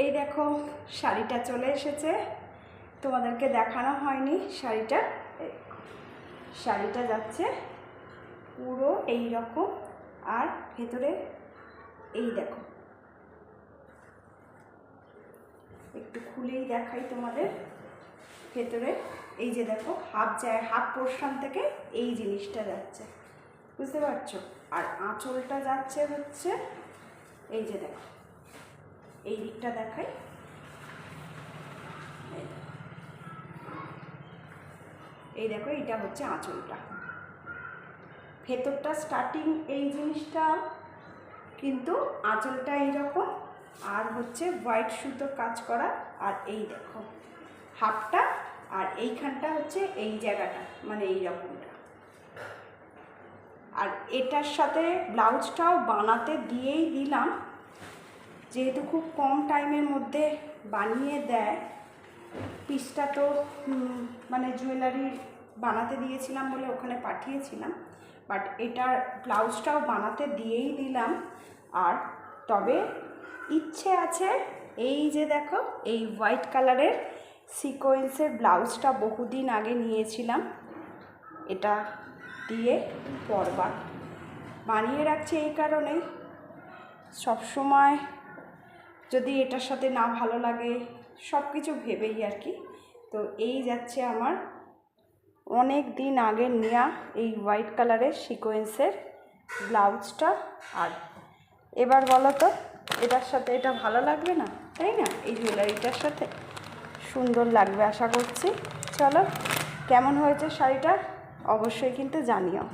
এই দেখো শাড়িটা চলে এসেছে, তোমাদেরকে দেখানো হয়নি শাড়িটা। শাড়িটা যাচ্ছে পুরো এই রকম, আর ভেতরে এই দেখো, একটু খুলেই দেখাই তোমাদের। ভেতরে এই যে দেখো হাফ পোর্শন থেকে এই জিনিসটা যাচ্ছে, বুঝতে পারছো? আর আঁচলটা যাচ্ছে হচ্ছে এই যে দেখো, এই দিকটা দেখাই, এই দেখো এটা হচ্ছে আঁচলটা। ভেতরটা স্টার্টিং এই জিনিসটা, কিন্তু আঁচলটা এইরকম, আর হচ্ছে হোয়াইট সুতোর কাজ করা। আর এই দেখো হাফটা, আর এইখানটা হচ্ছে এই জায়গাটা, মানে এই রকমটা। আর এটার সাথে ব্লাউজটাও বানাতে দিয়েই দিলাম, যেহেতু খুব কম টাইমের মধ্যে বানিয়ে দেয়। পিসটা তো মানে জুয়েলারি বানাতে দিয়েছিলাম বলে ওখানে পাঠিয়েছিলাম, বাট এটার ব্লাউজটাও বানাতে দিয়েই দিলাম। আর তবে ইচ্ছে আছে, এই যে দেখো এই হোয়াইট কালারের সিকোয়েন্সের ব্লাউজটা বহুদিন আগে নিয়েছিলাম, এটা দিয়ে পরবার বানিয়ে রাখছি এই কারণেই, সবসময় যদি এটার সাথে না ভালো লাগে সব কিছু ভেবেই আর কি। তো এই যাচ্ছে আমার অনেক দিন আগে নেওয়া এই হোয়াইট কালারের সিকোয়েন্সের ব্লাউজটা। আর এবার বলো তো এটার সাথে এটা ভালো লাগবে না, তাই না? এই জুয়েলারিটার সাথে সুন্দর লাগবে আশা করছি। চলো, কেমন হয়েছে শাড়িটা অবশ্যই কিন্তু জানিও।